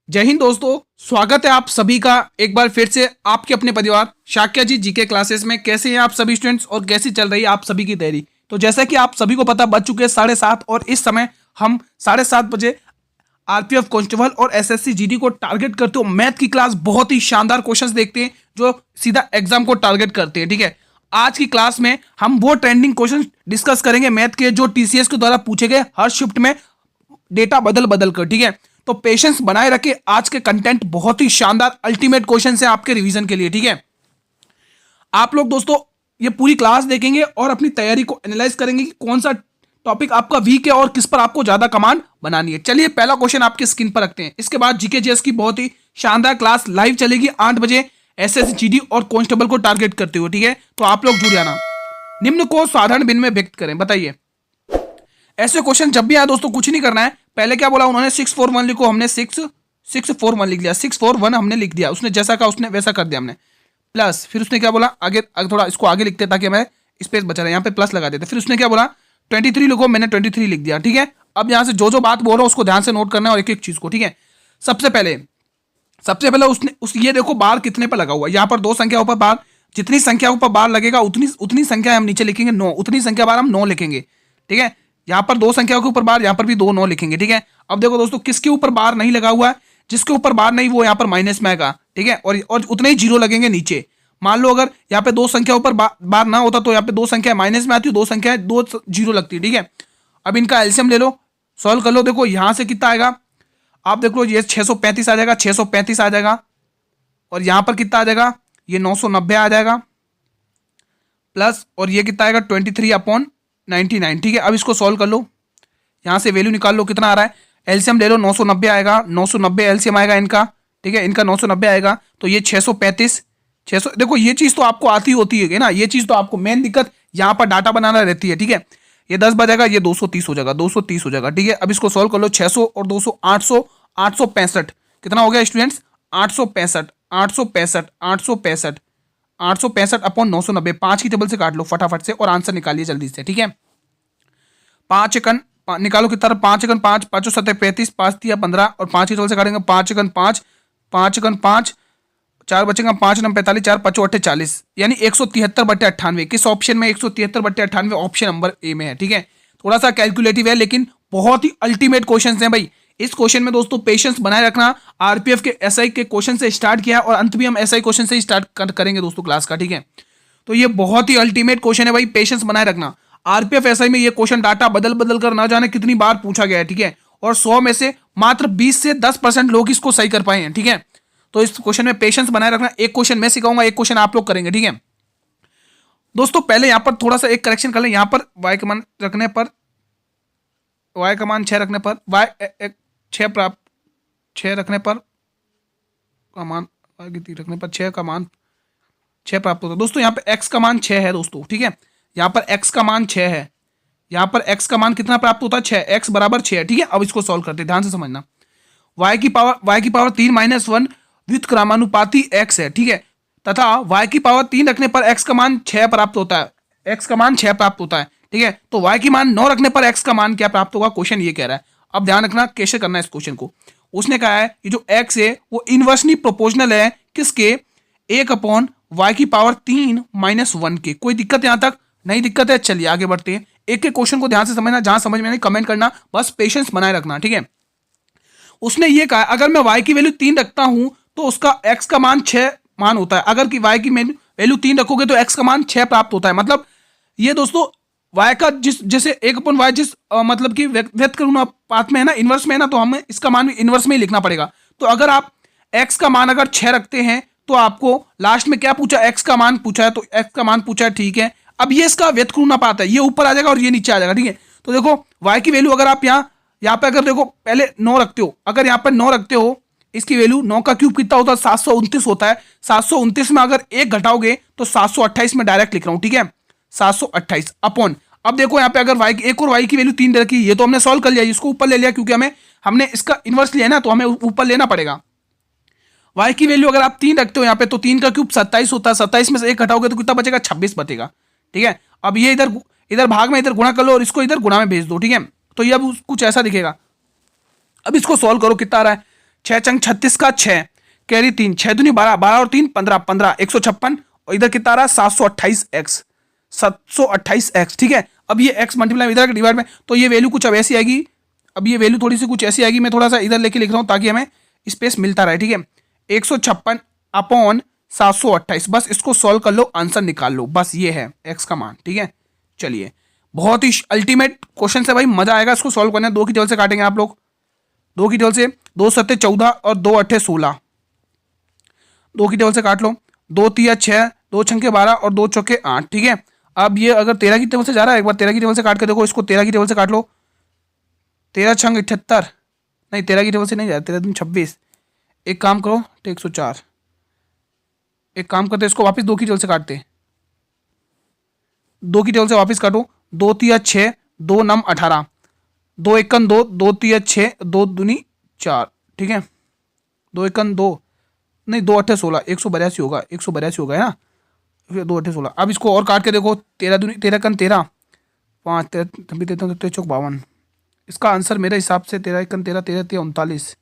जय हिंद दोस्तों। स्वागत है आप सभी का एक बार फिर से आपके अपने परिवार शाक्या जी जीके क्लासेस में। कैसे हैं आप सभी स्टूडेंट्स और कैसी चल रही है आप सभी की तैयारी। तो जैसा कि आप सभी को पता बच चुके हैं 7:30 और इस समय हम 7:30 बजे आरपीएफ कांस्टेबल और एसएससी जीडी को टारगेट करते हो मैथ की क्लास बहुत ही शानदार क्वेश्चंस देखते हैं जो सीधा एग्जाम को टारगेट करते हैं। ठीक है, आज की क्लास में हम वो ट्रेंडिंग क्वेश्चन डिस्कस करेंगे मैथ के जो टीसीएस के द्वारा पूछे गए हर शिफ्ट में डेटा बदल बदल कर। ठीक है, तो पेशेंस बनाए रखे, आज के कंटेंट बहुत ही शानदार अल्टीमेट क्वेश्चन है आपके रिवीजन के लिए। ठीक है, आप लोग दोस्तों ये पूरी क्लास देखेंगे और अपनी तैयारी को एनालाइज करेंगे कि कौन सा टॉपिक आपका वीक है और किस पर आपको ज्यादा कमांड बनानी है। चलिए पहला क्वेश्चन आपके स्क्रीन पर रखते हैं। इसके बाद जीके जीएस की बहुत ही शानदार क्लास लाइव चलेगी 8 बजे एसएससी जीडी और कांस्टेबल को टारगेट करते हुए। ठीक है, तो आप लोग जुड़ जाना। निम्न को साधारण बिन में व्यक्त करें। बताइए, ऐसे क्वेश्चन जब भी आए दोस्तों कुछ नहीं करना है। पहले क्या बोला उन्होंने 641 लिखो, हमने 641 लिख लिया, 641 हमने लिख दिया। उसने जैसा कहा उसने वैसा कर दिया हमने। प्लस फिर उसने क्या बोला, आगे थोड़ा इसको आगे लिखते ताकि हमें स्पेस बचा रहे, यहाँ पे प्लस लगा देते। फिर उसने क्या बोला 23 लिखो, मैंने 23 लिख दिया। ठीक है, अब यहाँ से जो जो बात बोल रहा हूँ उसको ध्यान से नोट करना है और एक एक चीज को। ठीक है, सबसे पहले उसने ये देखो बार कितने पर लगा हुआ है। यहाँ पर 2 संख्या ऊपर बार, जितनी संख्या ऊपर बार लगेगा उतनी संख्या हम नीचे लिखेंगे 9, उतनी संख्या बार हम 9 लिखेंगे। ठीक है, यहाँ पर 2 संख्या के ऊपर बार, यहाँ पर भी 2 9 लिखेंगे। ठीक है, अब देखो दोस्तों किसके ऊपर बार नहीं लगा हुआ है, जिसके ऊपर बार नहीं वो यहाँ पर माइनस में आएगा। ठीक है, और उतने ही जीरो लगेंगे नीचे। मान लो अगर यहाँ पे 2 संख्या ऊपर बार ना होता तो यहाँ पे 2 संख्या माइनस में आती, 2 संख्या 2 जीरो लगती है। ठीक है, अब इनका एलसीएम ले लो, सॉल्व कर लो। देखो यहाँ से कितना आएगा, आप देख लो ये 635 आ जाएगा, 635 आ जाएगा। और यहाँ पर कितना आ जाएगा, ये 990 आ जाएगा। प्लस और ये कितना आएगा 23/99। ठीक है, अब इसको सॉल्व कर लो, यहाँ से वैल्यू निकाल लो कितना आ रहा है। एलसीएम ले लो, 990 आएगा, 990 एलसीएम आएगा इनका। ठीक है, इनका 990 आएगा तो ये 635 600। देखो ये चीज तो आपको आती होती है ना, ये चीज तो आपको मेन दिक्कत यहाँ पर डाटा बनाना रहती है। ठीक है, ये 10 बजेगा, ये 230 हो जाएगा, 230 हो जाएगा। ठीक है, अब इसको सॉल्व कर लो, 600 और 200 800 865 कितना हो गया स्टूडेंट्स, 865 865 865 865 अपॉन 990। 5 की टेबल से काट लो फटाफट से और आंसर निकालिए जल्दी से। ठीक है, 5 निकालो कितना, 5 एकन 5, 5 7 35, 5 3 15 और 5 की टेबल से काटेंगे 5 एकन 5, 5 एकन 5, 4 बचेगा 5 9 45, 4 5 8 40, यानी 173/98। किस ऑप्शन में 173/98? ऑप्शन नंबर ए में है। ठीक है, थोड़ा सा कैलकुलेटिव है लेकिन बहुत ही अल्टीमेट क्वेश्चन है भाई। इस क्वेश्चन में दोस्तों पेशेंस बनाए रखना। आरपीएफ के एसआई के क्वेश्चन से स्टार्ट किया और अंत भी हम एसआई क्वेश्चन से ही स्टार्ट करेंगे दोस्तों क्लास का। ठीक है, तो ये बहुत ही अल्टीमेट क्वेश्चन है भाई, पेशेंस बनाए रखना। आरपीएफ एसआई में ये क्वेश्चन डाटा बदल बदल कर ना जाने कितनी बार पूछा गया है। ठीक है, और 100 में से मात्र 20 से 10% लोग इसको सही कर पाए हैं। ठीक है, तो इस क्वेश्चन में पेशेंस बनाए रखना। एक क्वेश्चन मैं सिखाऊंगा, एक क्वेश्चन आप लोग करेंगे। ठीक है दोस्तों, पहले यहां पर थोड़ा सा एक करेक्शन कर लें। यहां पर y कमान रखने पर, y कमान 6 रखने पर y 6 रखने पर कमान रखने पर 6 का मान 6 प्राप्त होता है। दोस्तों यहाँ पे x का मान 6 है दोस्तों। ठीक है, यहाँ पर x का मान 6 है, यहाँ पर x का मान कितना प्राप्त होता है 6, x बराबर 6 है। ठीक है, अब इसको सॉल्व करते हैं, ध्यान से समझना। y की पावर 3 - 1 व्युत्क्रमानुपाती x है। ठीक है, तथा y की पावर 3 रखने पर x का मान 6 प्राप्त होता है, x का मान 6 प्राप्त होता है। ठीक है, तो y की मान 9 रखने पर x का मान क्या प्राप्त होगा, क्वेश्चन ये कह रहा है। अब ध्यान रखना कैसे करना है इस क्वेश्चन को। उसने कहा है कि जो x है वो इनवर्सली प्रोपोर्शनल है किसके, 1/y की पावर 3 - 1 के। कोई दिक्कत यहां तक नहीं? दिक्कत है? चलिए आगे बढ़ते हैं। एक एक क्वेश्चन को ध्यान से समझना, जहां समझ में नहीं कमेंट करना, बस पेशेंस बनाए रखना। ठीक है, उसने ये कहा अगर मैं y की वैल्यू 3 रखता हूं तो उसका x का मान 6 मान होता है। अगर कि y की वैल्यू 3 रखोगे तो x का मान 6 प्राप्त होता है। मतलब ये दोस्तों y का जैसे 1/y जिस मतलब कि व्यक्त में है ना, इनवर्स में है ना, तो हमें इसका मान भी इनवर्स में ही लिखना पड़ेगा। तो अगर आप x का मान अगर 6 रखते हैं तो आपको लास्ट में क्या पूछा, x का मान पूछा है, तो x का मान पूछा है। ठीक है, अब ये इसका व्यक्त है, ये ऊपर आ जाएगा और ये नीचे आ जाएगा। ठीक है, तो देखो y की वैल्यू अगर आप यहाँ पे अगर देखो पहले 9 रखते हो, अगर यहाँ पर 9 रखते हो, इसकी वैल्यू 9 का क्यूब कितना होता है, 729 होता है। 729 में अगर 1 घटाओगे तो 728 में डायरेक्ट लिख रहा हूं। ठीक है, 728 अपॉन, अब देखो यहाँ पे अगर एक और y की वैल्यू 3 रखी, ये तो हमने सॉल्व कर लिया, इसको ऊपर ले लिया क्योंकि हमने इसका इनवर्स लिया ना, तो हमें ऊपर लेना पड़ेगा। y की वैल्यू अगर आप 3 रखते हो यहाँ पे तो 3 का क्यूब 27 होता है, 27 में से 1 घटाओगे तो कितना बचेगा, 26 बचेगा। ठीक है, अब ये इधर भाग में इधर गुणा कर लो और इसको इधर गुणा में भेज दो। ठीक है, तो ये अब कुछ ऐसा दिखेगा। अब इसको सॉल्व करो, कितना आ रहा है 6 छंग 36 का 6 कैरी 3, 6 दूनी 12, 12 और 3 15, 15 156 और इधर कितना आ रहा है 728x, 728x। ठीक है, अब ये x मल्टीप्लाई इधर के डिवाइड में, तो ये वैल्यू कुछ अब ऐसी आएगी। अब ये वैल्यू थोड़ी सी कुछ ऐसी आएगी, मैं थोड़ा सा इधर लेके लिख रहा हूँ ताकि हमें स्पेस मिलता रहे। ठीक है, 156 अपॉन 728, बस इसको सॉल्व कर लो, आंसर निकाल लो, बस ये है x का मान। ठीक है, चलिए बहुत ही अल्टीमेट क्वेश्चन है भाई, मजा आएगा इसको सॉल्व करने। 2 की टेबल से काटेंगे आप लोग, 2 की टेबल से, 2 सत्ते 14 और 2 अट्ठे 16, 2 की टेबल से काट लो, 2 तिया 6, 2 छंके 12 और 2 चौके 8। ठीक है, अब ये अगर 13 की टेबल से जा रहा है, एक बार 13 की टेबल से काट के देखो इसको, 13 की टेबल से काट लो, 13 छंग 78, नहीं 13 की टेबल से नहीं जा रहा, 13 दूनी 26, एक काम करो 104, एक काम करते इसको वापस 2 की टेबल से काटते, 2 की टेबल से वापस काटो, 2 तिया 6, 2 नम 18, 2 एकन 2, 2 तिया 6, 2 दूनी 4। ठीक है, 2 एकन 2, नहीं 2 अट्ठे 16, 182 होगा, 182 होगा है ना, फिर 2 अट्ठे 16। अब इसको और काट के देखो, 13 दूनी 13 कन 13, 5 13 चौक 52, इसका आंसर मेरे हिसाब से 13 एकन 13, 13 तिया 39,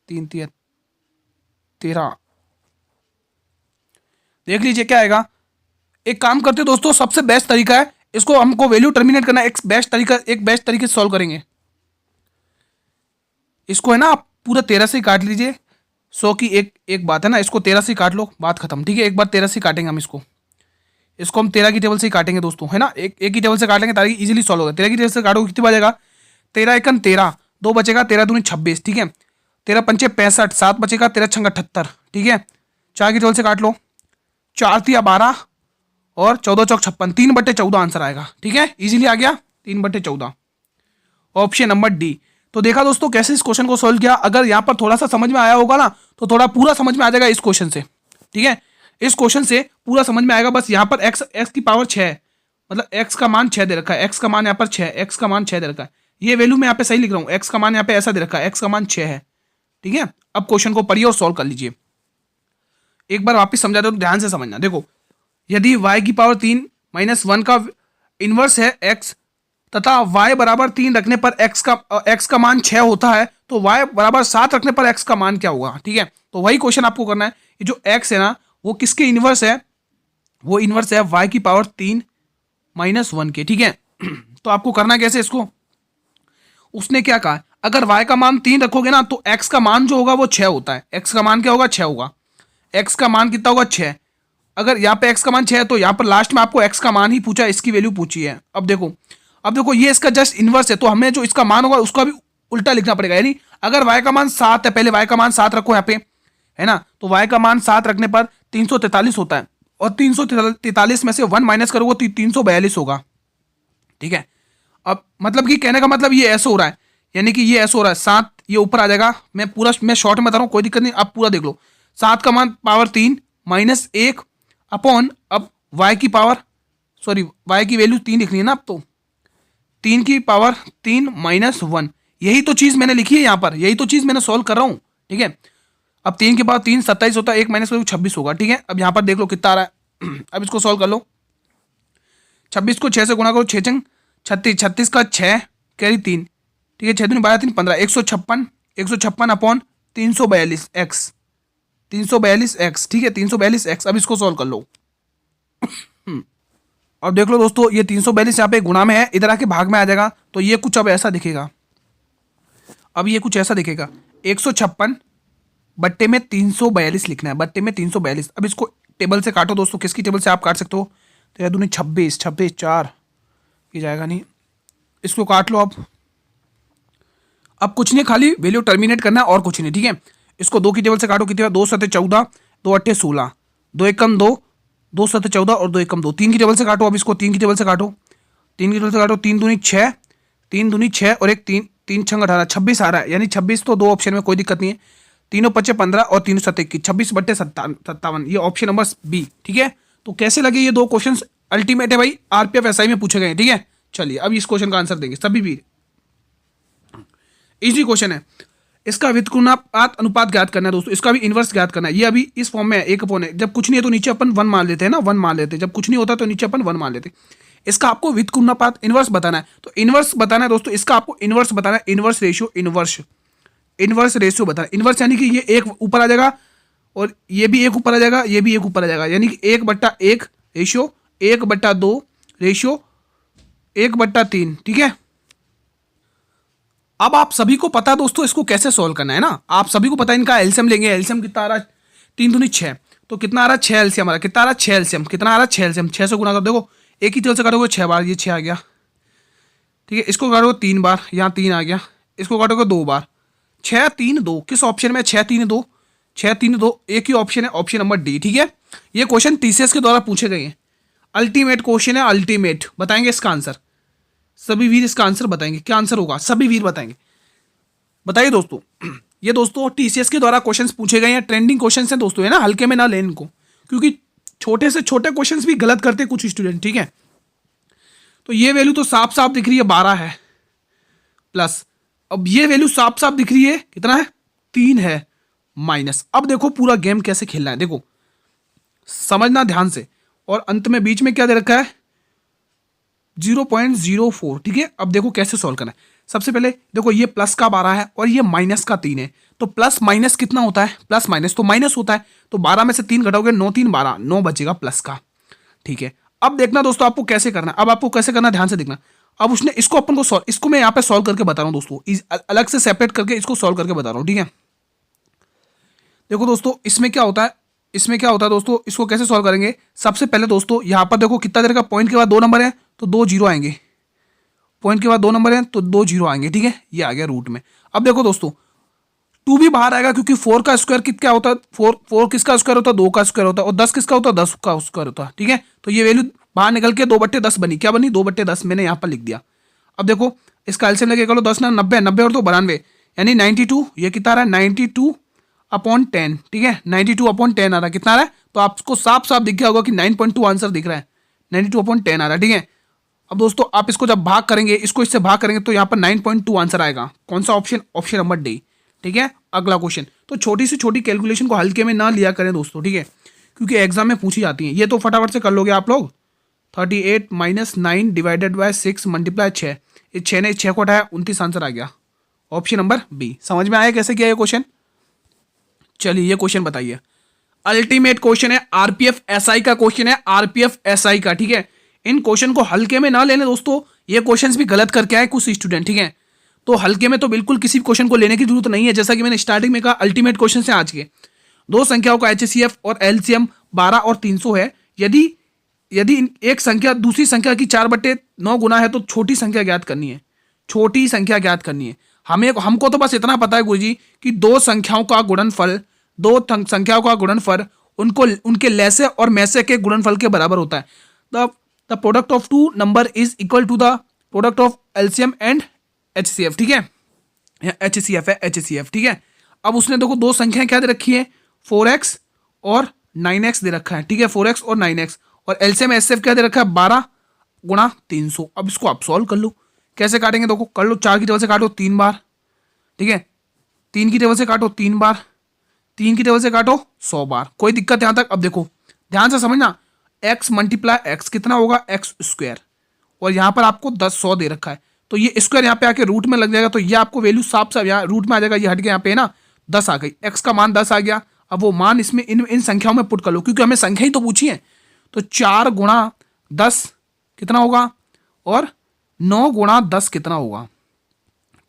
3 तिया 13, देख लीजिए क्या आएगा। एक काम करते दोस्तों, सबसे बेस्ट तरीका है, इसको हमको वैल्यू टर्मिनेट करना, एक बेस्ट तरीके से सॉल्व करेंगे इसको, है ना। आप पूरा 13 से काट लीजिए, 100 की एक बात है ना, इसको 13 से काट लो, बात खत्म। ठीक है, एक बार 13 से काटेंगे हम इसको हम 13 की टेबल से ही काटेंगे दोस्तों, है ना, एक की टेबल से काटेंगे ताकि इजीली सॉल्व होगा। 13 की टेबल से काटोगे कितनी बचेगा, 13 एकन 13, 2 बचेगा, 13 दूनी 26। ठीक है, 13 पंचे 65, 7 बचेगा, 13 छंग 78। ठीक है, 4 की टेबल से काट लो, 4 तिया 12 और 14 चौक 56, 3/14 आंसर आएगा। ठीक है, इजीली आ गया, 3/14, ऑप्शन नंबर डी। तो देखा दोस्तों कैसे इस क्वेश्चन को सोल्व किया। अगर यहाँ पर थोड़ा सा समझ में आया होगा ना, तो थोड़ा पूरा समझ में आ जाएगा इस क्वेश्चन से। ठीक है, इस क्वेश्चन से पूरा समझ में आएगा। बस यहाँ पर x की पावर 6 है, मतलब x का मान 6 दे रखा है, x का मान यहाँ पर 6, x का मान 6 दे रखा है, ये वैल्यू मैं यहाँ पे सही लिख रहा हूँ, x का मान यहाँ पे ऐसा दे रखा है, x का मान 6 है। ठीक है, अब क्वेश्चन को पढ़िए और सॉल्व कर लीजिए। एक बार वापिस समझा दो, ध्यान से समझना। देखो, यदि y की पावर 3 - 1 का इनवर्स है x तथा y बराबर 3 रखने पर x का मान 6 होता है, तो y बराबर 7 रखने पर x का मान क्या होगा। ठीक है, तो वही क्वेश्चन आपको करना है। ये जो x है ना, वो किसके इनवर्स है, वो इनवर्स है y की पावर 3 - 1 के। ठीक है, तो आपको करना कैसे इसको, उसने क्या कहा, अगर y का मान 3 रखोगे ना, तो x का मान जो होगा वो 6 होता है। x का मान क्या होगा, 6 होगा। x का मान कितना होगा, 6। अगर यहाँ पे x का मान 6 है, तो यहाँ पर लास्ट में आपको x का मान ही पूछा, इसकी वैल्यू पूछी है। अब देखो ये इसका जस्ट इनवर्स है, तो हमें जो इसका मान होगा उसका भी उल्टा लिखना पड़ेगा। यानी अगर y का मान 7 है, पहले y का मान 7 रखो यहाँ पे, है ना, तो y का मान 7 रखने पर 343 होता है, और 343 में से 1 माइनस करोगे तो 342 होगा। ठीक है, अब मतलब कि कहने का मतलब ये ऐसे हो रहा है, यानी कि ये ऐसे हो रहा है, 7 ये ऊपर आ जाएगा। मैं शॉर्ट में बता रहा हूँ, कोई दिक्कत नहीं, आप पूरा देख लो। 7 का मान पावर 3 - 1 अपॉन, अब y की पावर, सॉरी y की वैल्यू 3 लिखनी है ना, अब तो 3 की पावर 3 - 1, यही तो चीज मैंने लिखी है यहाँ पर, यही तो चीज मैंने सॉल्व कर रहा हूँ। ठीक है, अब 3 की पावर 3 27 होता है, 1 माइनस करो 26 होगा। ठीक है, अब यहाँ पर देख लो कितना आ रहा है। अब इसको सॉल्व कर लो, 26 को 6 से गुणा करो, 6 छंग 36, 36 का 6 कैरी 3। ठीक है, 6 दूनी 12 3 15, 156 अपॉन 342x, 342x। ठीक है, 342x। अब इसको सॉल्व कर लो। अब देख लो दोस्तों, ये 342 यहाँ पे गुणा में है, इधर आके भाग में आ जाएगा, तो ये कुछ अब ऐसा दिखेगा। अब ये कुछ ऐसा दिखेगा, 156 बट्टे में 342 लिखना है, बट्टे में 342। अब इसको टेबल से काटो दोस्तों, किसकी टेबल से आप काट सकते हो, 13 दूनी 26, 26 4 ये जाएगा नहीं, इसको काट लो। अब कुछ नहीं, खाली वैल्यू टर्मिनेट करना है और कुछ नहीं। ठीक है, इसको 2 की टेबल से काटो, कितने 2 7 14, 2 8 16, 2 एकम 2, 2 7 14 और 2 एकम 2। 3 की टेबल से काटो, अब इसको 3 की टेबल से काटो, 3 की टेबल से काटो, 3 दूनी 6, 3 दूनी 6 और एक 3, 3 छंग 18, 26 आ रहा है, यानी 26 तो 2 ऑप्शन में कोई दिक्कत नहीं है। 3 5 15 और 3 7 21, 26/57, ये ऑप्शन नंबर बी। ठीक है, तो कैसे लगे ये 2 क्वेश्चन, अल्टीमेट है भाई, आरपीएफ एसआई में पूछे गए। ठीक है, चलिए अब इस क्वेश्चन का आंसर देंगे सभी भी, इजी क्वेश्चन है। इसका व्युत्क्रमानुपात अनुपात ज्ञात करना है दोस्तों, इसका भी इनवर्स ज्ञात करना है। ये अभी इस फॉर्म में है, 1 है, जब कुछ नहीं है तो नीचे अपन 1 मान लेते हैं ना, 1 मान लेते हैं, जब कुछ नहीं होता तो नीचे अपन 1 मान लेते हैं। इसका आपको व्युत्क्रमानुपात इनवर्स बताना है, तो इनवर्स बताना है दोस्तों, इसका आपको इनवर्स बताना है, inverse ratio, inverse inverse ratio बताना। इनवर्स यानी कि ये एक ऊपर आ जाएगा और ये भी एक ऊपर आ जाएगा, ये भी एक ऊपर आ जाएगा, यानी कि 1/1 रेशियो 1/2 रेशियो 1/3। ठीक है, अब आप सभी को पता है दोस्तों इसको कैसे सॉल्व करना है ना। आप सभी को पता है इनका एलसीएम लेंगे। एलसीएम कितना आ रहा है? 3 दूनी 6, तो कितना आ रहा है? 6 एलसीएम आ रहा है। कितना आ रहा है? 6 एलसीएम। कितना आ रहा है? 6 एलसीएम। 6 से गुणा कर, देखो एक ही तरह से काटोगे 6 बार, ये 6 आ गया। ठीक है, इसको काटोगे 3 बार, यहाँ 3 आ गया। इसको काटोगे 2 बार, 6 3 2। किस ऑप्शन में? 6 3 2, 6 3 2 एक ही ऑप्शन है, ऑप्शन नंबर डी। ठीक है, ये क्वेश्चन टीसीएस के द्वारा पूछे गए हैं। अल्टीमेट क्वेश्चन है, अल्टीमेट। बताएंगे इसका आंसर सभी वीर, इसका आंसर बताएंगे। क्या आंसर होगा? सभी वीर बताएंगे। बताइए दोस्तों। ये दोस्तों टीसीएस के द्वारा क्वेश्चंस पूछे गए हैं, ट्रेंडिंग क्वेश्चंस हैं दोस्तों, है ना, हल्के में ना लें इनको, क्योंकि छोटे से छोटे क्वेश्चंस भी गलत करते हैं कुछ स्टूडेंट। ठीक है, तो ये वैल्यू तो साफ साफ दिख रही है 12 है प्लस, अब ये वैल्यू साफ साफ दिख रही है कितना है? 3 है माइनस। अब देखो पूरा गेम कैसे खेलना है, देखो समझना ध्यान से। और अंत में बीच में क्या दे रखा है? 0.04। ठीक है, अब देखो कैसे सॉल्व करना है। सबसे पहले देखो ये प्लस का 12 है और ये माइनस का 3 है, तो प्लस माइनस कितना होता है? प्लस माइनस तो माइनस होता है, तो 12 में से 3 घटाओगे 9 3 12, 9 बचेगा प्लस का। ठीक है, अब देखना दोस्तों आपको कैसे करना है। अब आपको कैसे करना है ध्यान से देखना। अब उसने इसको अपन को सॉल्व, इसको मैं यहाँ पे सॉल्व करके बता रहा हूँ दोस्तों, अलग से सेपरेट करके इसको सॉल्व करके बता रहा हूँ। ठीक है, देखो दोस्तों इसमें क्या होता है, इसमें क्या होता है दोस्तों, इसको कैसे सॉल्व करेंगे। सबसे पहले दोस्तों यहाँ पर देखो कितना देर का, पॉइंट के बाद 2 नंबर है तो 2 जीरो आएंगे, पॉइंट के बाद 2 नंबर है तो 2 जीरो आएंगे। ठीक है, ये आ गया रूट में। अब देखो दोस्तों 2 भी बाहर आएगा, क्योंकि 4 का स्क्वायर कितना होता है? 4 किसका स्क्वायर होता है? 2 का स्क्वायर होता है। और 10 किसका होता है? 10 का स्क्वायर होता है। ठीक है, तो ये वैल्यू बाहर निकल के 2/10 बनी। क्या बनी? 2/10 मैंने यहाँ पर लिख दिया। अब देखो इसका एलसीएम लेके चलो, 10 ना 90, 90 और तो 92, यानी 92। ये कितना आ रहा है? 92/10। ठीक है, 92/10 आ रहा है। कितना आ रहा है? तो आपको साफ साफ दिख गया होगा कि 9.2 आंसर दिख रहा है, 92/10 आ रहा है। ठीक है, अब दोस्तों आप इसको जब भाग करेंगे, इसको इससे भाग करेंगे तो यहाँ पर 9.2 आंसर आएगा। कौन सा ऑप्शन? Option number D. ठीक है, अगला क्वेश्चन। तो छोटी से छोटी कैलकुलेशन को हल्के में ना लिया करें दोस्तों। ठीक है, क्योंकि एग्जाम में पूछी जाती है। ये तो फटाफट से कर लोगे आप लोग। 38 - 9 डिवाइडेड बाय 6 मल्टीप्लाई 6, इस 6 ने 6 को हटाया, 29 आंसर आ गया। Option number B. समझ में आया कैसे किया ये क्वेश्चन? चलिए ये क्वेश्चन बताइए। अल्टीमेट क्वेश्चन है, आरपीएफ एसआई का क्वेश्चन है, आरपीएफ एसआई का। ठीक है, इन क्वेश्चन को हल्के में ना लेने दोस्तों, ये क्वेश्चंस भी गलत करके आए कुछ स्टूडेंट। ठीक है, तो हल्के में तो बिल्कुल किसी क्वेश्चन को लेने की जरूरत नहीं है। जैसा कि मैंने स्टार्टिंग में कहा, अल्टीमेट क्वेश्चन है आज के। 2 संख्याओं का एचसीएफ और एलसीएम 12 और 300 है। यदि एक संख्या दूसरी संख्या की 4/9 गुना है तो छोटी संख्या ज्ञात करनी है। छोटी संख्या ज्ञात करनी है। हमको तो बस इतना पता है गुरुजी कि 2 संख्याओं का गुणनफल, 2 संख्याओं का गुणनफल उनके लैसे और मैसे के गुणनफल के बराबर होता है। The product of 2 number is equal to the product of LCM and HCF. ठीक है, एचसीएफ है, एचसीएफ। ठीक है, अब उसने देखो 2 संख्याएं क्या दे रखी है? 4x और 9x दे रखा है। ठीक है, 4x और 9x, और एलसीएम एचसीएफ क्या दे रखा है? 12 × 300। अब इसको आप सॉल्व कर लो। कैसे काटेंगे देखो, कर लो। 4 की टेबल से काटो 3 बार। ठीक है, 3 की टेबल से काटो 3 बार, 3 की टेबल से काटो 100 बार। कोई दिक्कत यहां तक? अब देखो ध्यान से समझना, x × x कितना होगा? x स्क्वायर, और यहाँ पर आपको 100 दे रखा है, तो ये स्क्वायर यहाँ पे आके रूट में लग जाएगा, तो ये आपको वैल्यू साफ साफ यहाँ रूट में आ जाएगा। ये हट गया यहाँ पे ना, 10 आ गई। x का मान 10 आ गया। अब वो मान इसमें इन संख्याओं में पुट कर लो, क्योंकि हमें संख्या ही तो पूछी है। तो 4 × 10 कितना होगा? और 9 × 10 कितना होगा?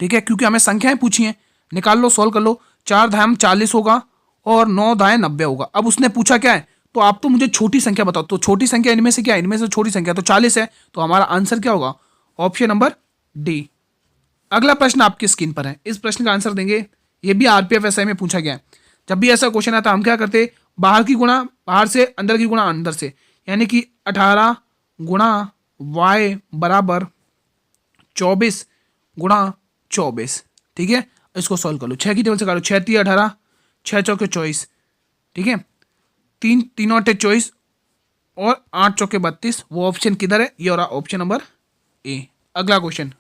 ठीक है, क्योंकि हमें संख्याएं पूछी हैं। निकाल लो, सॉल्व कर लो। 4 धाम 40 होगा और 9 दाएं 90 होगा। अब उसने पूछा क्या है, तो आप तो मुझे छोटी संख्या बताओ। तो छोटी संख्या इनमें से क्या है? इनमें से छोटी संख्या तो 40 है, तो हमारा आंसर क्या होगा? Option number D. अगला प्रश्न आपकी स्क्रीन पर है, इस प्रश्न का आंसर देंगे। ये भी आरपीएफ एसआई में पूछा गया है। जब भी ऐसा क्वेश्चन आता हम क्या करते? बाहर से, अंदर की गुणा अंदर से, यानी कि 18 × y बराबर 24 × 24। ठीक है, इसको सॉल्व कर लो। 6 की टेबल से काटो, 6 × 3 = 18, 6 × 4 = 24। ठीक है, 3 × 3 = 24 और 8 × 4 = 32। वो ऑप्शन किधर है? ये हो रहा ऑप्शन नंबर ए। अगला क्वेश्चन,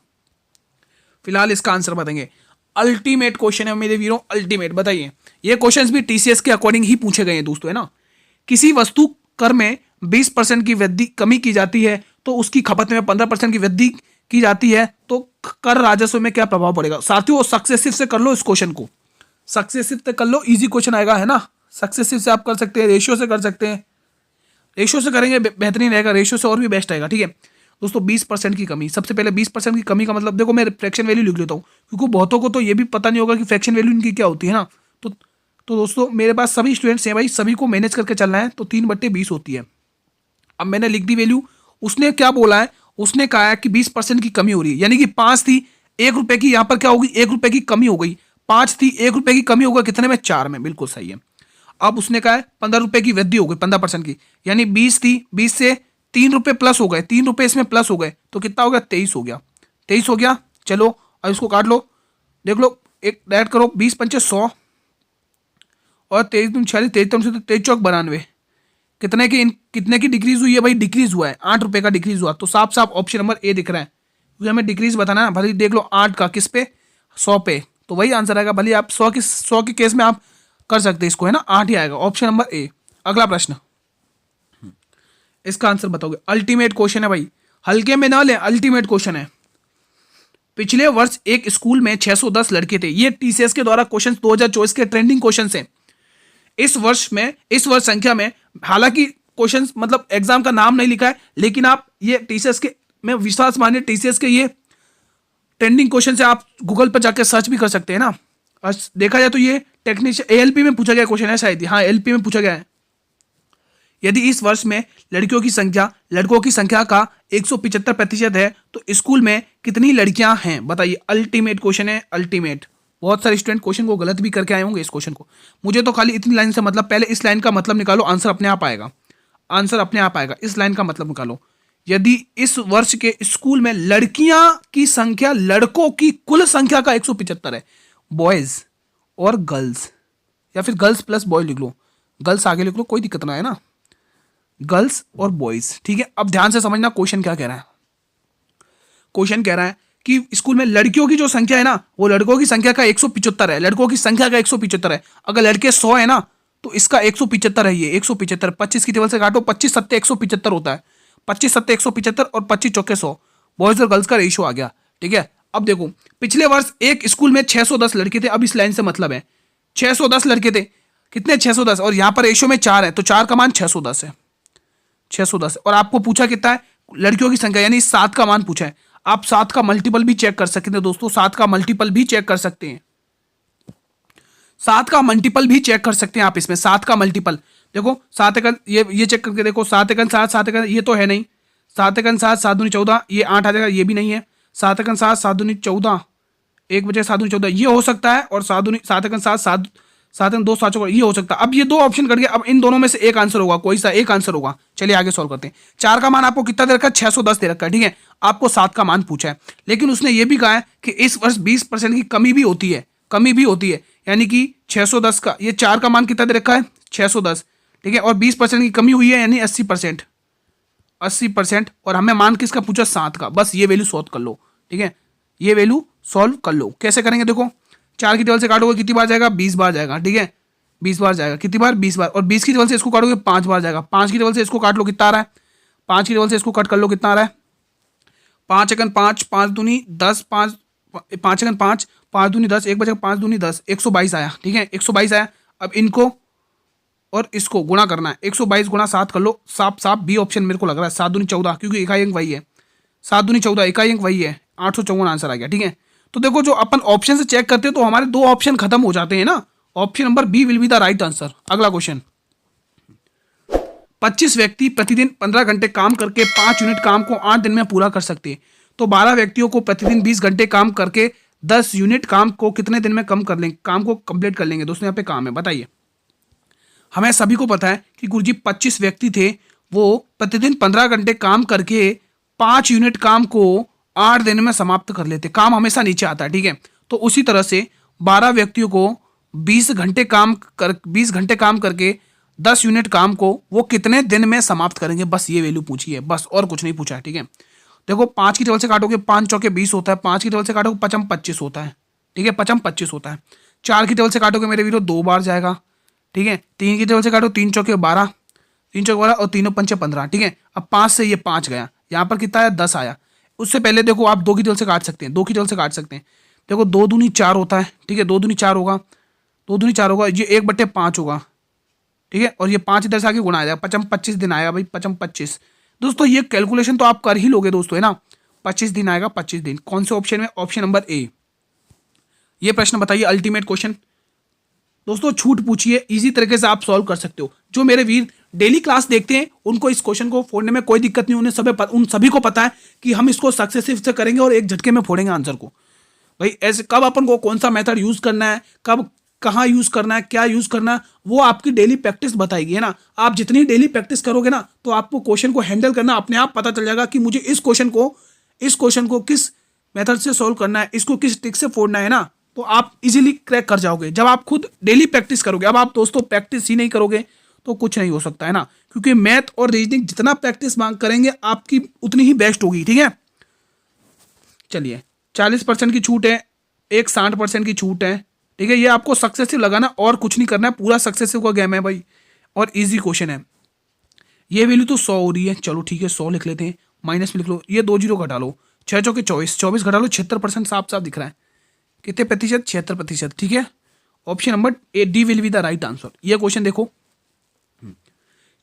फिलहाल इसका आंसर बताएंगे। अल्टीमेट क्वेश्चन है मेरे वीरों, अल्टीमेट। बताइए, ये क्वेश्चंस भी टीसीएस के अकॉर्डिंग ही पूछे गए हैं दोस्तों, है ना। किसी वस्तु कर में 20% की वृद्धि कमी की जाती है तो उसकी खपत में 15% की वृद्धि की जाती है, तो कर राजस्व में क्या प्रभाव पड़ेगा? साथियों सक्सेसिव से कर लो इस क्वेश्चन को, सक्सेसिव से कर लो, इजी क्वेश्चन आएगा, है ना। सक्सेसिव से आप कर सकते हैं, रेशियो से कर सकते हैं, रेशियो से करेंगे बेहतरीन रहेगा, रेशियो से और भी बेस्ट आएगा, ठीक है दोस्तों। 20% की कमी, सबसे पहले 20% की कमी का मतलब देखो, मैं फ्रैक्शन वैल्यू लिख लेता हूँ, क्योंकि बहुतों को तो ये भी पता नहीं होगा कि फ्रैक्शन वैल्यू इनकी क्या होती है ना। तो दोस्तों मेरे पास सभी स्टूडेंट्स हैं भाई, सभी को मैनेज करके चलना है, तो 3/20 होती है। अब मैंने लिख दी वैल्यू, उसने क्या बोला है, उसने कहा है कि 20% की कमी हो रही है, यानी कि 5 थी, 1 रुपए की यहाँ पर क्या होगी, 1 रुपए की कमी हो गई। 5 थी, 1 रुपए की कमी होगा कितने में, 4 में, बिल्कुल सही है। अब उसने कहा है 15 रुपए की वृद्धि हो गई, 15% की, यानी 20 थी, 20 से 3 रुपए प्लस हो गए, 3 रुपए इसमें प्लस हो गए, तो कितना हो गया, 23 हो गया, 23 हो गया। चलो अब इसको काट लो, देख लो, एक ऐड करो, 20×5 = 100 और 23×6 23 से 23×4 = 92, कितने की डिक्रीज हुई है भाई, डिक्रीज हुआ है, 8 रुपए का डिक्रीज हुआ, तो साफ साफ ऑप्शन नंबर ए दिख रहा है, क्योंकि हमें डिक्रीज बताना है। भले देख लो 8 का किस पे, 100 पे, तो वही आंसर आएगा। भले आप 100 के केस में आप कर सकते हैं इसको, है ना, 8 ही आएगा, ऑप्शन नंबर ए। अगला प्रश्न, इसका आंसर बताओगे, अल्टीमेट क्वेश्चन है भाई, हल्के में ना ले, अल्टीमेट क्वेश्चन है। पिछले वर्ष एक स्कूल में 610 लड़के थे, ये टीसीएस के द्वारा क्वेश्चन 2024 के ट्रेंडिंग क्वेश्चन है। इस वर्ष संख्या में, हालांकि क्वेश्चन मतलब एग्जाम का नाम नहीं लिखा है, लेकिन आप ये टीसीएस के, मैं विश्वास मानिए टीसीएस के ये ट्रेंडिंग क्वेश्चन से आप गूगल पर जाकर सर्च भी कर सकते हैं ना। देखा जाए तो ये टेक्नीशियन एएलपी में पूछा गया क्वेश्चन है शायद, हाँ एलपी में पूछा गया है। यदि इस वर्ष में लड़कों की संख्या का 175% है, तो स्कूल में कितनी लड़कियां हैं बताइए। अल्टीमेट क्वेश्चन है, अल्टीमेट। बहुत सारे स्टूडेंट क्वेश्चन को गलत भी करके आए होंगे इस क्वेश्चन को। मुझे तो खाली इतनी लाइन से मतलब, पहले इस लाइन का मतलब निकालो, आंसर अपने आप आएगा, आंसर अपने आप आएगा। इस लाइन का मतलब निकालो, यदि इस वर्ष के स्कूल में लड़कियां की संख्या लड़कों की कुल संख्या का 175 है, बॉयज और गर्ल्स, या फिर गर्ल्स प्लस बॉय लिख लो, गर्ल्स आगे लिख लो, कोई दिक्कत ना है ना, गर्ल्स और बॉयज, ठीक है। अब ध्यान से समझना क्वेश्चन क्या कह रहा है। क्वेश्चन कह रहा है कि स्कूल में लड़कियों की जो संख्या है ना, वो लड़कों की संख्या का 175 है, लड़कों की संख्या का 175 है। अगर लड़के 100 है ना, तो इसका 175 है, ये 175, 25 की टेबल से काटो, 25 7 175 होता है, 25 7 175 और 25 चौके 100, बॉयज और गर्ल्स का रेशियो आ गया, ठीक है। अब देखो, पिछले वर्ष एक स्कूल में 610 लड़के थे, अब इस लाइन से मतलब है 610 लड़के थे, कितने, 610, और यहां पर रेशियो में 4 है, तो 4 का मान 610 है, 610। और आपको पूछा कितना है, लड़कियों की संख्या, यानी 7 का मान पूछा है। आप 7 का मल्टीपल भी चेक कर सकते हैं दोस्तों, 7 का मल्टीपल भी चेक कर सकते हैं, 7 का मल्टीपल भी चेक कर सकते हैं आप इसमें। 7 का मल्टीपल देखो, 7 एकन, ये चेक करके देखो, 7 एकन 7, 7 एकन, ये तो है नहीं, 7 एकन 7, 7 दूनी 14, ये 8 आ जाएगा, ये भी नहीं है। 7 एकन 7, 7 दूनी 14, 1 बचे 7 दूनी 14, ये हो सकता है। और 7 एकन 7, 7 एकन 2, 7 चौका, ये हो सकता है। अब ये 2 ऑप्शन कट गए, अब इन दोनों में से एक आंसर होगा, कोई सा एक आंसर होगा। चलिए आगे सॉल्व करते हैं। 4 का मान आपको कितना दे रखा है, 610 दे रखा है, ठीक है। आपको 7 का मान पूछा है, लेकिन उसने ये भी कहा है कि इस वर्ष 20% की कमी भी होती है, कमी भी होती है, यानी कि 610 का, ये 4 का मान कितना दे रखा है, 610, ठीक है। और 20% की कमी हुई है, यानी 80%, 80%। और हमें मान किसका पूछा, 7 का। बस ये वैल्यू सॉल्व कर लो, ठीक है, ये वैल्यू सॉल्व कर लो। कैसे करेंगे देखो, 4 की टेबल से काटोगे कितनी बार जाएगा, 20 बार जाएगा, ठीक है, 20 बार जाएगा, कितनी बार, 20 बार। और 20 की टेबल से इसको काटोगे 5 बार जाएगा, 5 की टेबल से इसको काट लो, कितना आ रहा है, 5 की टेबल से इसको कट कर लो, कितना आ रहा है, 5 एकन 5, 5 दूनी 10, 5 एकन 5, 5 दूनी 10, 1 बचेगा 5 दूनी 10, 122 आया, ठीक है, 122 आया। अब इनको और इसको गुणा करना है, 122 गुणा 7 कर लो, साफ साफ बी ऑप्शन मेरे को लग रहा है, 7 दूनी 14, क्योंकि इकाई अंक वही है, 7 दूनी 14, इकाई अंक वही है, 854 आंसर आ गया, ठीक है। तो देखो, जो अपन ऑप्शन से चेक करते हैं तो हमारे 2 ऑप्शन खत्म हो जाते हैं ना, option number B will be the right answer. अगला क्वेश्चन, 25 व्यक्ति प्रतिदिन 15 घंटे काम करके 5 यूनिट काम को 8 दिन में पूरा कर सकते हैं, तो 12 व्यक्तियों को प्रतिदिन 20 घंटे काम करके 10 यूनिट काम को कितने दिन में कम कर लेंगे, काम को कंप्लीट कर लेंगे। दोस्तों यहाँ पे काम है, बताइए। हमें सभी को पता है कि गुरुजी 25 व्यक्ति थे, वो प्रतिदिन 15 घंटे काम करके 5 यूनिट काम को 8 दिन में समाप्त कर लेते। काम हमेशा नीचे आता है, ठीक है। तो उसी तरह से 12 व्यक्तियों को 20 घंटे काम करके 10 यूनिट काम को वो कितने दिन में समाप्त करेंगे, बस ये वैल्यू पूछी है, बस, और कुछ नहीं पूछा है, ठीक है। देखो, 5 की टेबल से काटोगे 5 चौके 20 होता है, 5 की टेबल से काटोगे 5 25 होता है, ठीक है, 5 25 होता है। 4 की टेबल से काटोगे मेरे वीरो 2 बार जाएगा, ठीक है। 3 की टेबल से काटो 3 चौके 12, 3 चौके 12 और 3 पंचे 15, ठीक है। अब 5 से ये 5 गया, यहाँ पर कितना आया, 10 आया। उससे पहले देखो, आप 2 की टेबल से काट सकते हैं, 2 की टेबल से काट सकते हैं। देखो, 2 दूनी 4 होता है, ठीक है, 2 दूनी 4 होगा, 2 दूनी 4 होगा, ये 1/5 होगा, ठीक है। और ये 5 इधर से आके गुणा आ जाएगा, 25 दिन आएगा भाई, 25। दोस्तों ये कैलकुलेशन तो आप कर ही लोगे दोस्तों, है ना। 25 दिन आएगा, 25 दिन। कौन से ऑप्शन में? Option number A. ये प्रश्न बताइए, अल्टीमेट क्वेश्चन। दोस्तों छूट पूछिए, इजी तरीके से आप सॉल्व कर सकते हो। जो मेरे वीर डेली क्लास देखते हैं उनको इस क्वेश्चन को फोड़ने में कोई दिक्कत नहीं, उन सभी को पता है कि हम इसको सक्सेसिव से करेंगे और एक झटके में फोड़ेंगे आंसर को। भाई ऐसे कब अपन को कौन सा मेथड यूज करना है, कब कहाँ यूज करना है, क्या यूज करना है, वो आपकी डेली प्रैक्टिस बताएगी, है ना। आप जितनी डेली प्रैक्टिस करोगे ना, तो आपको क्वेश्चन को हैंडल करना अपने आप पता चल जाएगा कि मुझे इस क्वेश्चन को किस मेथड से सोल्व करना है, इसको किस ट्रिक से फोड़ना है ना। तो आप इजीली क्रैक कर जाओगे जब आप खुद डेली प्रैक्टिस करोगे। अब आप दोस्तों प्रैक्टिस ही नहीं करोगे तो कुछ नहीं हो सकता, है ना। क्योंकि मैथ और रीजनिंग जितना प्रैक्टिस मांग करेंगे आपकी उतनी ही बेस्ट होगी, ठीक है। चलिए 40% की छूट है, एक 60% की छूट है, ठीक है। ये आपको सक्सेसिव लगाना और कुछ नहीं करना है, पूरा सक्सेसिव का गेम है भाई। और इजी क्वेश्चन है। ये वैल्यू तो 100 हो रही है, चलो ठीक है 100 लिख लेते हैं, माइनस में लिख लो, ये 2 जीरो घटा लो, 6 चौके 24, 24 घटा लो, 76% साफ साफ दिख रहा है। कितने प्रतिशत? 76%, ठीक है। Option number A D will be the right answer. ये क्वेश्चन देखो,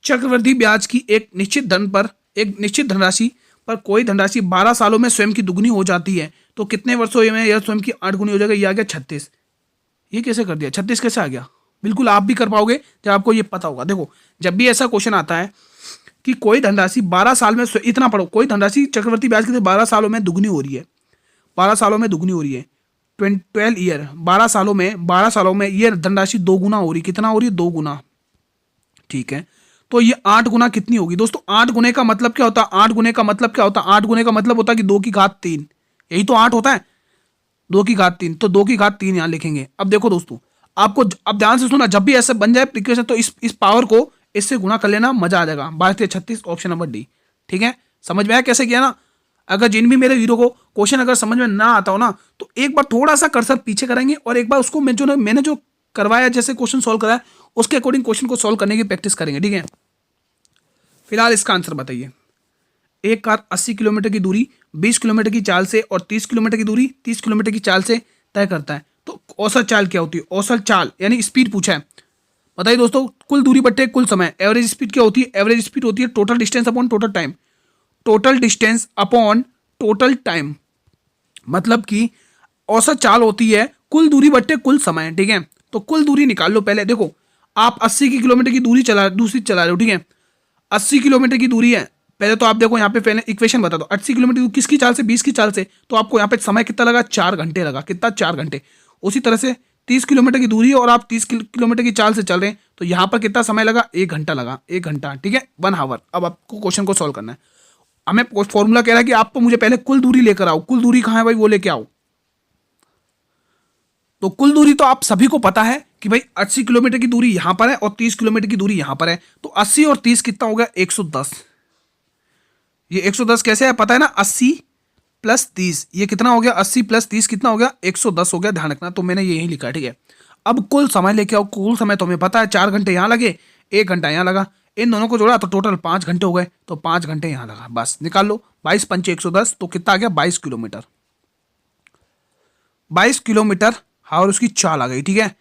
चक्रवृद्धि ब्याज की एक निश्चित धनराशि पर कोई धनराशि 12 सालों में स्वयं की दुगनी हो जाती है, तो कितने वर्षों में यह स्वयं की 8 गुनी हो जाएगा? ये आ गया 36। ये कैसे कर दिया? 36 कैसे आ गया? बिल्कुल आप भी कर पाओगे जब आपको ये पता होगा। देखो जब भी ऐसा क्वेश्चन आता है कि कोई धनराशि 12 साल में, इतना पढ़ो, कोई धनराशि चक्रवृद्धि ब्याज की 12 सालों में दुगनी हो रही है, 12 सालों में दुगनी हो रही है, 12 ईयर, 12 सालों में ये धनराशि 2 गुना हो रही। कितना हो रही है? 2 गुना, ठीक है। तो ये 8 गुना कितनी होगी दोस्तों? 8 गुने का मतलब क्या होता है? 8 गुने का मतलब क्या होता है? 8 गुने का मतलब होता है कि 2 की घात 3, यही तो 8 होता है, 2 की घात 3। तो 2 की घात 3 यहां लिखेंगे। अब देखो दोस्तों, आपको अब ध्यान से सुना, जब भी ऐसे बन जाए प्रीक्वेशन तो इस पावर को इससे गुणा कर लेना, मजा आ जाएगा। 12 36, ऑप्शन नंबर डी, ठीक है। समझ में आया कैसे किया ना। अगर जिन भी मेरे वीडियो को क्वेश्चन अगर समझ में ना आता हो ना, तो एक बार थोड़ा सा कर्सर पीछे करेंगे और एक बार उसको मैंने जो करवाया, जैसे क्वेश्चन सॉल्व कराया, उसके अकॉर्डिंग क्वेश्चन को सॉल्व करने की प्रैक्टिस करेंगे, ठीक है। फिलहाल इसका आंसर बताइए। एक कार 80 किलोमीटर की दूरी 20 किलोमीटर की चाल से और 30 किलोमीटर की दूरी 30 किलोमीटर की चाल से तय करता है, तो औसत चाल क्या होती है? औसत चाल यानी स्पीड पूछा है। बताइए दोस्तों, कुल दूरी बट्टे कुल समय, एवरेज स्पीड क्या होती है? एवरेज स्पीड होती है total distance upon total time. Total distance upon total time, मतलब कि औसत चाल होती है कुल दूरी बट्टे कुल समय, ठीक है। तो कुल दूरी निकाल लो पहले। देखो आप 80 किलोमीटर की दूरी दूसरी चला रहे हो, ठीक है। 80 किलोमीटर की दूरी है, पहले तो आप देखो यहाँ पे पहले इक्वेशन बता दो। 80 किलोमीटर किसकी चाल से? 20 की चाल से। तो आपको यहाँ पे समय कितना लगा? 4 घंटे लगा। कितना? 4 घंटे। उसी तरह से 30 किलोमीटर की दूरी है और आप 30 किलोमीटर की चाल से चल रहे हैं, तो यहाँ पर कितना समय लगा? 1 घंटा लगा, 1 घंटा, ठीक है, 1 आवर। अब आपको क्वेश्चन को सॉल्व करना है। हमें फॉर्मूला कह रहा है कि आप तो मुझे पहले कुल दूरी लेकर आओ। कुल दूरी कहाँ है भाई? वो लेके आओ। तो कुल दूरी तो आप सभी को पता है कि भाई 80 किलोमीटर की दूरी यहां पर है और 30 किलोमीटर की दूरी यहां पर है, तो 80 और 30 कितना हो गया? 110। ये 110 कैसे है पता है ना? 80 प्लस 30, ये कितना हो गया? 80 प्लस 30 कितना हो गया? 110 हो गया, ध्यान रखना। तो मैंने यही लिखा है, ठीक है। अब कुल समय लेके आओ। कुल समय तो हमें पता है 4 घंटे यहां लगे, 1 घंटा यहां लगा, इन दोनों को जोड़ा तो टोटल 5 घंटे हो गए, तो 5 घंटे यहां लगा, बस निकाल लो। 22 पंचे 110, तो कितना आ गया? 22 किलोमीटर। 22 किलोमीटर और उसकी चाल आ गई, ठीक है।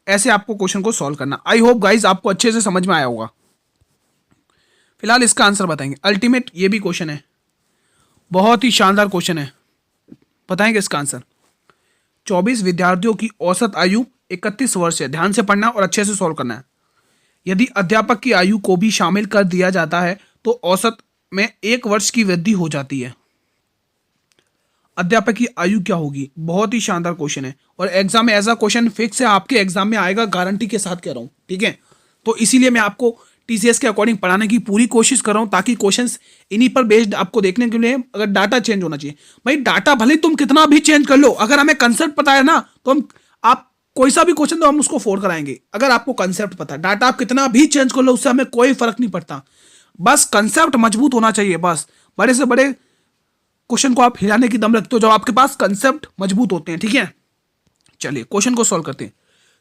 ऐसे आपको क्वेश्चन को सॉल्व करना। आई होप गाइज आपको अच्छे से समझ में आया होगा। फिलहाल इसका आंसर बताएंगे। अल्टीमेट ये भी क्वेश्चन है, बहुत ही शानदार क्वेश्चन है। बताएंगे इसका आंसर। 24 विद्यार्थियों की औसत आयु 31 वर्ष है। ध्यान से पढ़ना और अच्छे से सॉल्व करना है। यदि अध्यापक की आयु को भी शामिल कर दिया जाता है तो औसत में 1 वर्ष की वृद्धि हो जाती है। अध्यापक की आयु क्या होगी? बहुत ही शानदार क्वेश्चन है और एग्जाम में ऐसा क्वेश्चन फिक्स है, आपके एग्जाम में आएगा, गारंटी के साथ कह रहा हूं, ठीक है। तो इसीलिए मैं आपको टीसीएस के अकॉर्डिंग पढ़ाने की पूरी कोशिश कर रहा हूं, ताकि क्वेश्चंस इन्हीं पर बेस्ड आपको देखने के लिए। अगर डाटा चेंज होना चाहिए भाई, डाटा भले तुम कितना भी चेंज कर लो, अगर हमें कंसेप्ट पता है ना, तो हम आप कोई सा भी क्वेश्चन तो हम उसको फोड़ कराएंगे। अगर आपको कंसेप्ट पता है, डाटा आप कितना भी चेंज कर लो, उससे हमें कोई फर्क नहीं पड़ता। बस कंसेप्ट मजबूत होना चाहिए। बस बड़े से बड़े क्वेश्चन को आप हिलाने की दम रखते हो जब आपके पास कंसेप्ट मजबूत होते हैं, ठीक है। चलिए क्वेश्चन को सॉल्व करते हैं।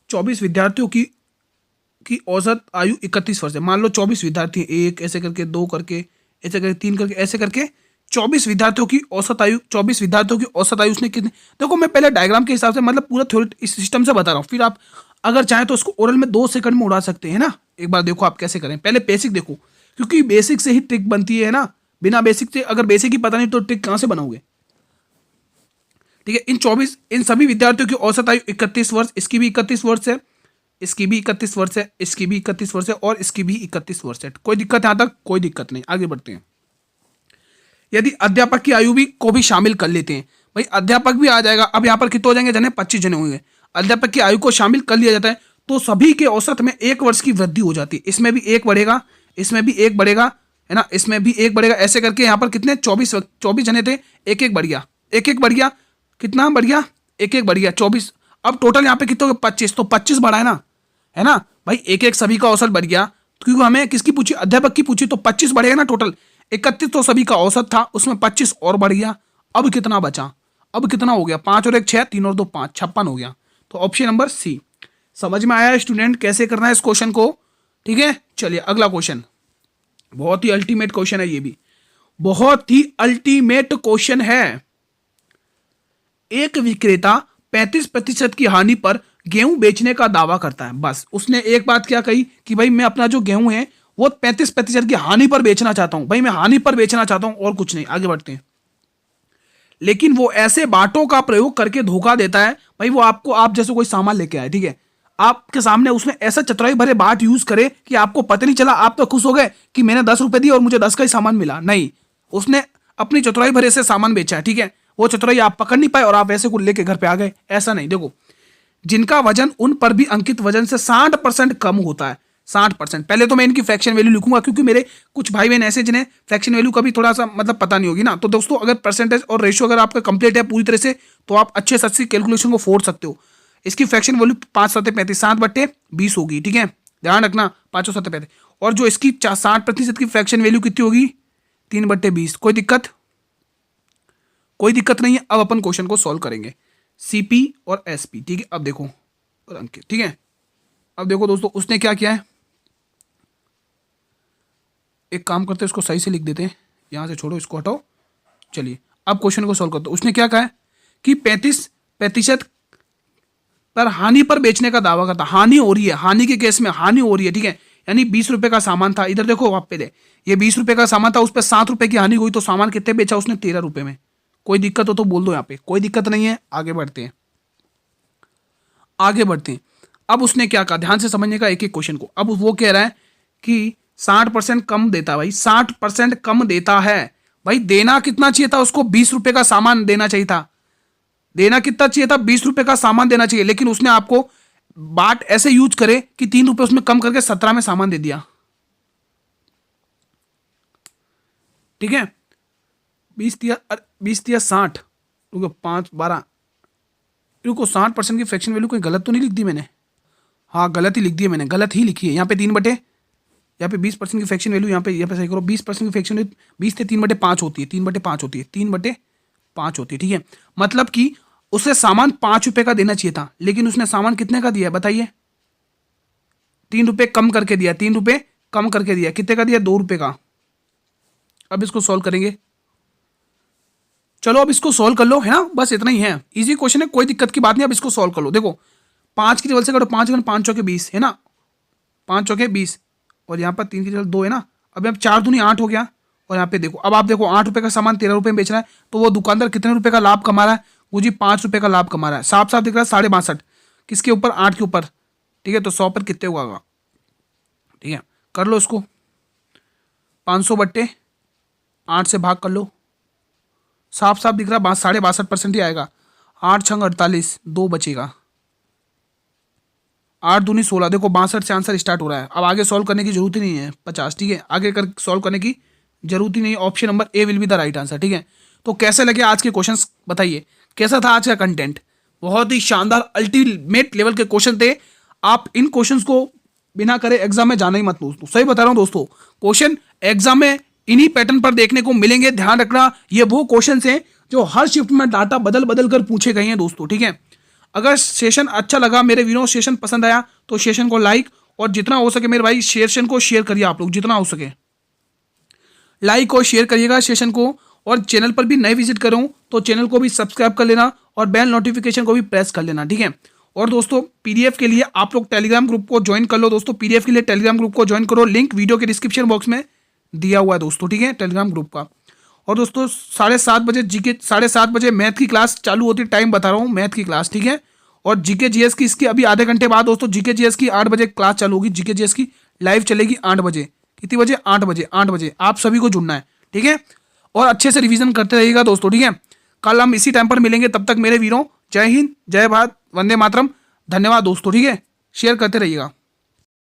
24 विद्यार्थियों की औसत आयु 31 वर्ष है। मान लो 24 विद्यार्थी, एक ऐसे करके, 2 करके, ऐसे करके, 3 करके, ऐसे करके 24 विद्यार्थियों की औसत आयु, 24 विद्यार्थियों की औसत आयु उसने कितने? देखो मैं पहले डायग्राम के हिसाब से, मतलब पूरा थ्योरी इस सिस्टम से बता रहा हूँ, फिर आप अगर चाहे तो इसको ओरल में 2 सेकंड में उड़ा सकते हैं ना। एक बार देखो आप कैसे करें, पहले बेसिक देखो, क्योंकि बेसिक से ही ट्रिक बनती है ना। बिना बेसिक से, अगर बेसिक ही पता नहीं तो ट्रिक कहां से बनाओगे। ठीक है, इन सभी विद्यार्थियों की औसत आयु 31 वर्ष, इसकी भी 31 वर्ष है, इसकी भी 31 वर्ष है, इसकी भी 31 वर्ष है और इसकी भी 31 वर्ष है। कोई दिक्कत यहां तक? कोई दिक्कत नहीं, आगे बढ़ते हैं। यदि अध्यापक की आयु भी को भी शामिल कर लेते हैं, भाई अध्यापक भी आ जाएगा। अब यहाँ पर कितने हो जाएंगे जने? 25 जने होंगे। अध्यापक की आयु को शामिल कर लिया जाता है तो सभी के औसत में 1 वर्ष की वृद्धि हो जाती है। इसमें भी 1 बढ़ेगा, इसमें भी 1 बढ़ेगा, है ना, इसमें भी 1 बढ़ेगा। ऐसे करके यहाँ पर कितने 24 जने थे, 1 बढ़ गया, 1 बढ़ गया, कितना बढ़ गया? 1 बढ़ गया, 24। अब टोटल यहाँ पे कितने हो गए? 25। तो 25 बढ़ा है ना भाई, 1 सभी का औसत बढ़ गया, क्योंकि हमें किसकी पूछी? अध्यापक की पूछी, तो 25 बढ़ेगा ना टोटल। 31 तो सभी का औसत था, उसमें 25 और बढ़ गया। अब कितना बचा? अब कितना हो गया? 5 और 1 6, 3 और 2 5, 56 हो गया। तो ऑप्शन नंबर सी। समझ में आया स्टूडेंट कैसे करना है इस क्वेश्चन को? ठीक है, चलिए अगला क्वेश्चन। बहुत ही अल्टीमेट क्वेश्चन है, ये भी बहुत ही अल्टीमेट क्वेश्चन है। एक विक्रेता 35% की हानि पर गेहूं बेचने का दावा करता है। बस उसने एक बात क्या कही कि भाई मैं अपना जो गेहूं है वो 35% की हानि पर बेचना चाहता हूं। भाई मैं हानि पर बेचना चाहता हूं और कुछ नहीं। आगे बढ़ते हैं। लेकिन वो ऐसे बाटों का प्रयोग करके धोखा देता है, भाई वो आपको, आप जैसे कोई सामान लेके आए, ठीक है, आपके सामने उसने ऐसा चतुराई भरे बाट यूज करे कि आपको पता नहीं चला। आप तो खुश हो गए कि मैंने 10 रुपए दिए और मुझे 10 का ही सामान मिला। नहीं, उसने अपनी चतुराई भरे से सामान बेचा है। ठीक है, वो चतुराई आप पकड़ नहीं पाए और आप ऐसे को लेके घर पे आ गए। ऐसा नहीं। देखो, जिनका वजन उन पर भी अंकित वजन से 60% कम होता है। 60%। पहले तो मैं इनकी फ्रैक्शन वैल्यू लिखूंगा, क्योंकि मेरे कुछ भाई बहन ऐसे जिन्हें फ्रैक्शन वैल्यू का भी थोड़ा सा मतलब पता नहीं होगी ना। तो दोस्तों, अगर परसेंटेज और रेशियो अगर आपका कंप्लीट है पूरी तरह से, तो आप अच्छे से अच्छी कैलकुलेशन को फोड़ सकते हो। इसकी फ्रैक्शन वैल्यू 5 7 35, 7/20 होगी। ठीक है, ध्यान रखना, 5 7 35। और जो इसकी 60% की फ्रैक्शन वैल्यू कितनी होगी? 3/20। कोई दिक्कत? कोई दिक्कत नहीं है। अब अपन क्वेश्चन को सॉल्व करेंगे, सीपी और एसपी। ठीक है, अब देखो, और अंकित, ठीक है, अब देखो दोस्तों, उसने क्या किया है। एक काम करते हैं, इसको सही से लिख देते हैं। यहां से छोड़ो, इसको हटाओ। चलिए अब क्वेश्चन को सॉल्व करते हैं। उसने क्या कहा है कि 35% पर हानि पर बेचने का दावा करता। हानि हो रही है, हानि के केस में हानि हो रही है। ठीक है, यानी 20 रुपए का सामान था, इधर देखो आप पे, ये 20 रुपए का सामान था, उस पर 7 रुपए की हानि हुई, तो सामान कितने बेचा उसने? 13 रुपए में। कोई दिक्कत हो तो बोल दो, यहाँ पे कोई दिक्कत नहीं है। आगे बढ़ते हैं, आगे बढ़ते हैं। अब उसने क्या कहा, ध्यान से समझने का एक एक क्वेश्चन को। अब वो कह रहा है कि 60% कम देता है। भाई 60% कम देता है। भाई देना कितना चाहिए था उसको? 20 रुपए का सामान देना चाहिए था। देना कितना चाहिए था? 20 रुपए का सामान देना चाहिए। लेकिन उसने आपको बाट ऐसे यूज करे कि 3 रुपए उसमें कम करके 17 में सामान दे दिया। ठीक है, 20 दिया 60, रुको 5 12, रुको 60% की फ्रैक्शन वैल्यू कोई गलत तो नहीं लिख दी मैंने? हाँ, गलत ही लिख दी है मैंने, गलत ही लिखी है। यहाँ पे 3 यहाँ पे 20% की फ्रैक्शन वैल्यू, यहाँ पे सही करो। 20% की फ्रैक्शन वैल्यू 20 से 3/5 होती है, 3/5 होती है, 3/5 होती है। ठीक है, मतलब कि उसे सामान 5 रुपए का देना चाहिए था, लेकिन उसने सामान कितने का दिया बताइए? 3 रुपए कम करके दिया, 3 रुपए कम करके दिया। कितने का दिया? 2 रुपए का। अब इसको सॉल्व करेंगे। चलो अब इसको सॉल्व कर लो, है ना, बस इतना ही है। इजी क्वेश्चन है, कोई दिक्कत की बात नहीं। अब इसको सॉल्व कर लो। देखो, 5 की टेबल से करो, 5 5 चौके 20, है ना, 5 चौके 20, और यहाँ पर 3 की टेबल 2 है ना। अब यहाँ 4 दूनी 8 हो गया। और यहाँ पे देखो, अब आप देखो 8 रुपए का सामान 13 रुपए में बेच रहा है, तो वो दुकानदार कितने रुपए का लाभ कमा रहा है? वो जी 5 रुपए का लाभ कमा रहा है। साफ साफ दिख रहा है, 62.5 किसके ऊपर? 8 के ऊपर। ठीक है, तो 100 पर कितने होगा? ठीक है, कर लो इसको, 500/8 से भाग कर लो। साफ साफ दिख रहा है 62.5% ही आएगा। 8 छंग 48, 2 बचेगा। 8 दूनी 16, देखो 62 से आंसर स्टार्ट हो रहा है। अब आगे सॉल्व करने की जरूरत ही नहीं है 50। ठीक है, आगे कर सॉल्व करने की जरूरत ही नहीं है। Option number A will be the right answer. ठीक है, तो कैसे लगे आज के क्वेश्चंस बताइए, कैसा था आज का कंटेंट? बहुत ही शानदार अल्टीमेट लेवल के क्वेश्चन थे। आप इन क्वेश्चंस को बिना करे एग्जाम में जाना ही मत दोस्तों। सही बता रहा हूं दोस्तों, क्वेश्चन एग्जाम में इन्हीं पैटर्न पर देखने को मिलेंगे। ध्यान रखना, ये वो क्वेश्चन हैं जो हर शिफ्ट में डाटा बदल बदल कर पूछे गए हैं दोस्तों। ठीक है, अगर सेशन अच्छा लगा मेरे वीडियो, सेशन पसंद आया तो सेशन को लाइक, और जितना हो सके मेरे भाई सेशन को शेयर करिए। आप लोग जितना हो सके लाइक और शेयर करिएगा सेशन को। और चैनल पर भी नए विजिट करूं तो चैनल को भी सब्सक्राइब कर लेना और बेल नोटिफिकेशन को भी प्रेस कर लेना। ठीक है, और दोस्तों पीडीएफ के लिए आप लोग टेलीग्राम ग्रुप को ज्वाइन कर लो दोस्तों। पीडीएफ के लिए टेलीग्राम ग्रुप को ज्वाइन करो, लिंक वीडियो के डिस्क्रिप्शन बॉक्स में दिया हुआ है दोस्तों, ठीक है, टेलीग्राम ग्रुप का। और दोस्तों 7:30 बजे जीके 7:30 बजे मैथ की क्लास चालू होती है, टाइम बता रहा हूँ, मैथ की क्लास, ठीक है। और जीके जीएस की इसकी अभी आधे घंटे बाद दोस्तों जीके जीएस की 8 बजे क्लास चालू होगी। जीके जीएस की लाइव चलेगी 8 बजे। कितनी बजे? 8 बजे। 8 बजे आप सभी को जुड़ना है, ठीक है। और अच्छे से रिवीजन करते रहिएगा दोस्तों, ठीक है। कल हम इसी टाइम पर मिलेंगे, तब तक मेरे वीरों जय हिंद, जय भारत, वंदे मातरम। धन्यवाद दोस्तों, ठीक है, शेयर करते रहिएगा।